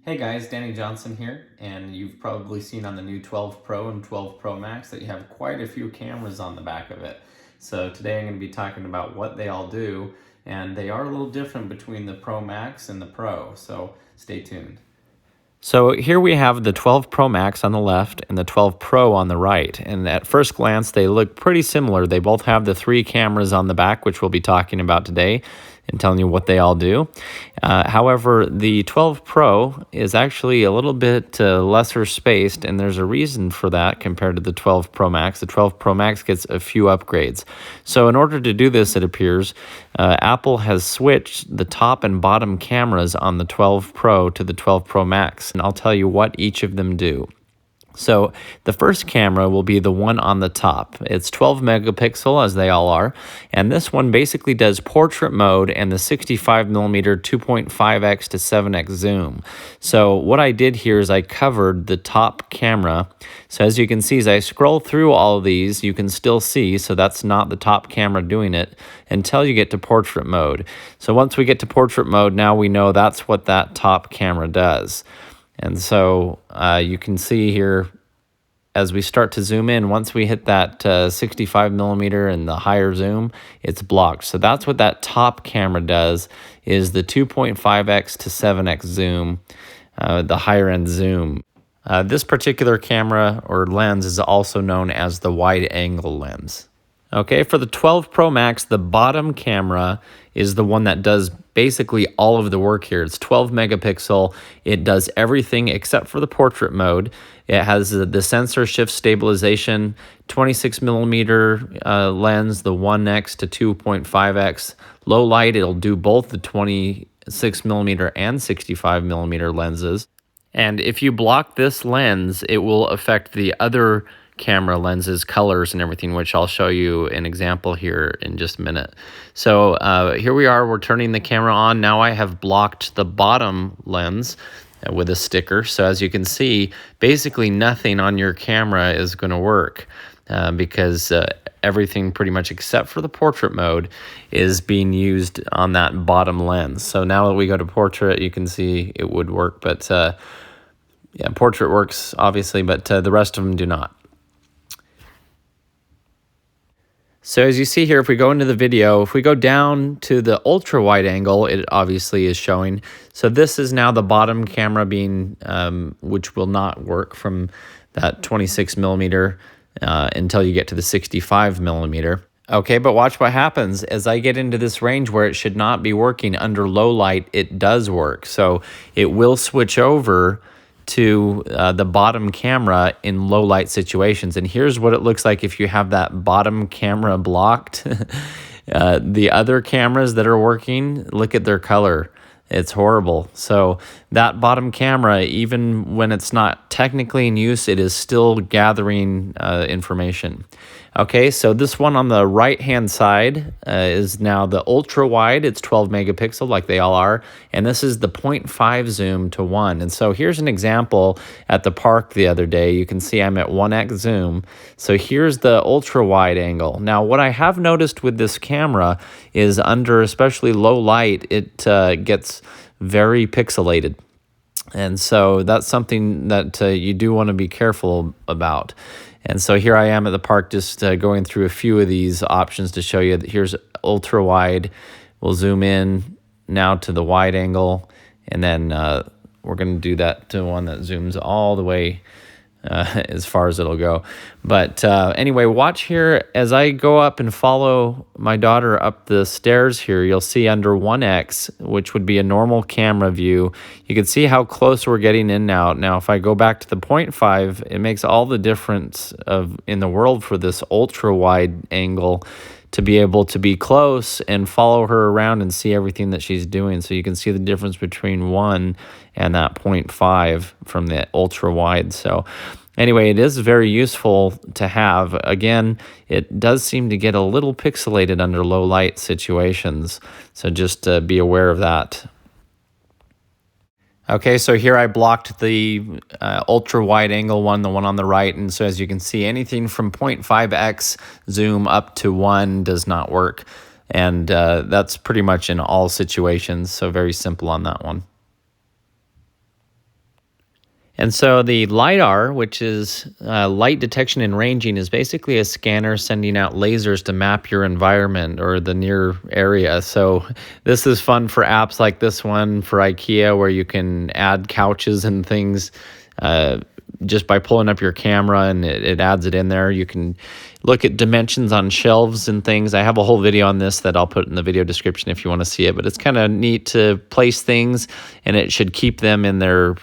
Hey guys, Danny Johnson here, and you've probably seen on the new 12 Pro and 12 Pro Max that you have quite a few cameras on the back of it. So today I'm going to be talking about what they all do, and they are a little different between the Pro Max and the Pro, so stay tuned. So here we have the 12 Pro Max on the left and the 12 Pro on the right. And at first glance, they look pretty similar. They both have the 3 cameras on the back, which we'll be talking about today and telling you what they all do. However, the 12 Pro is actually a little bit lesser spaced, and there's a reason for that compared to the 12 Pro Max. The 12 Pro Max gets a few upgrades. So in order to do this, it appears, Apple has switched the top and bottom cameras on the 12 Pro to the 12 Pro Max, and I'll tell you what each of them do. So the first camera will be the one on the top. It's 12 megapixel, as they all are, and this one basically does portrait mode and the 65 millimeter 2.5x to 7x zoom. So what I did here is I covered the top camera. So as you can see, as I scroll through all of these, you can still see, so that's not the top camera doing it, until you get to portrait mode. So once we get to portrait mode, now we know that's what that top camera does. And so you can see here, as we start to zoom in, once we hit that 65 millimeter and the higher zoom, it's blocked. So that's what that top camera does, is the 2.5x to 7x zoom, the higher end zoom. This particular camera or lens is also known as the wide angle lens. Okay, for the 12 Pro Max, the bottom camera is the one that does basically all of the work here. It's 12 megapixel. It does everything except for the portrait mode. It has the sensor shift stabilization, 26 millimeter lens, the 1x to 2.5x. Low light, it'll do both the 26 millimeter and 65 millimeter lenses. And if you block this lens, it will affect the other camera lenses, colors, and everything, which I'll show you an example here in just a minute. So here we are, we're turning the camera on. Now I have blocked the bottom lens with a sticker. So as you can see, basically nothing on your camera is going to work because everything pretty much except for the portrait mode is being used on that bottom lens. So now that we go to portrait, you can see it would work, but yeah, portrait works obviously, but the rest of them do not. So as you see here, if we go into the video, if we go down to the ultra wide angle, it obviously is showing. So this is now the bottom camera being, which will not work from that 26 millimeter until you get to the 65 millimeter. Okay, but watch what happens. As I get into this range where it should not be working under low light, it does work. So it will switch over to the bottom camera in low light situations. And here's what it looks like if you have that bottom camera blocked. The other cameras that are working, look at their color. It's horrible. So that bottom camera, even when it's not technically in use, it is still gathering information. Okay, so this one on the right-hand side is now the ultra-wide. It's 12 megapixel like they all are. And this is the 0.5 zoom to 1. And so here's an example at the park the other day. You can see I'm at 1x zoom. So here's the ultra-wide angle. Now, what I have noticed with this camera is under especially low light, it gets very pixelated. And so that's something that you do want to be careful about. And so here I am at the park just going through a few of these options to show you. Here's ultra wide. We'll zoom in now to the wide angle, and then we're going to do that to one that zooms all the way as far as it'll go. But anyway, watch here as I go up and follow my daughter up the stairs here. You'll see under 1x, which would be a normal camera view, you can see how close we're getting in now. Now, if I go back to the 0.5, it makes all the difference in the world for this ultra wide angle to be able to be close and follow her around and see everything that she's doing. So you can see the difference between 1 and that 0.5 from the ultra wide. So anyway, it is very useful to have. Again, it does seem to get a little pixelated under low light situations. So just be aware of that. Okay, so here I blocked the ultra wide angle one, the one on the right. And so as you can see, anything from 0.5x zoom up to 1 does not work. And that's pretty much in all situations. So very simple on that one. And so the LiDAR, which is light detection and ranging, is basically a scanner sending out lasers to map your environment or the near area. So this is fun for apps like this one for IKEA, where you can add couches and things just by pulling up your camera, and it adds it in there. You can look at dimensions on shelves and things. I have a whole video on this that I'll put in the video description if you want to see it, but it's kind of neat to place things, and it should keep them in their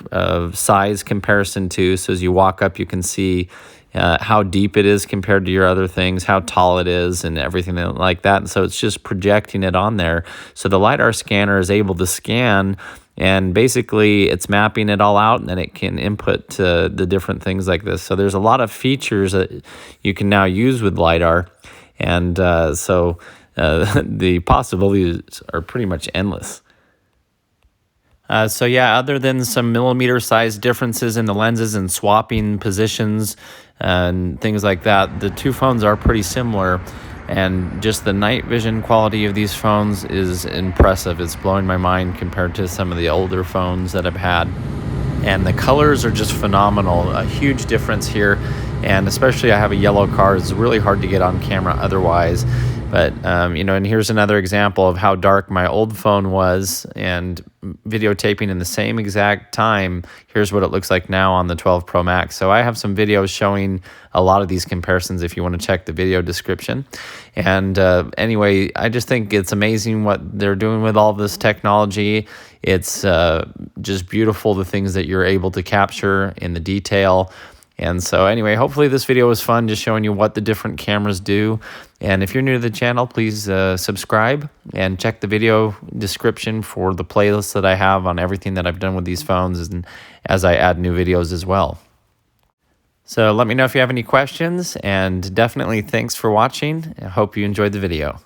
size comparison too. So as you walk up, you can see how deep it is compared to your other things, how tall it is, and everything like that. And so it's just projecting it on there. So the LiDAR scanner is able to scan, and basically it's mapping it all out, and then it can input to the different things like this. So there's a lot of features that you can now use with LiDAR. And the possibilities are pretty much endless. So yeah, other than some millimeter size differences in the lenses and swapping positions and things like that, the two phones are pretty similar. And just the night vision quality of these phones is impressive. It's blowing my mind compared to some of the older phones that I've had. And the colors are just phenomenal. A huge difference here. And especially I have a yellow car. It's really hard to get on camera otherwise. But, and here's another example of how dark my old phone was, and videotaping in the same exact time. Here's what it looks like now on the 12 Pro Max. So I have some videos showing a lot of these comparisons if you want to check the video description. And anyway, I just think it's amazing what they're doing with all this technology. It's just beautiful, the things that you're able to capture in the detail. And so anyway, hopefully this video was fun, just showing you what the different cameras do. And if you're new to the channel, please subscribe and check the video description for the playlist that I have on everything that I've done with these phones, and as I add new videos as well. So let me know if you have any questions, and definitely thanks for watching. I hope you enjoyed the video.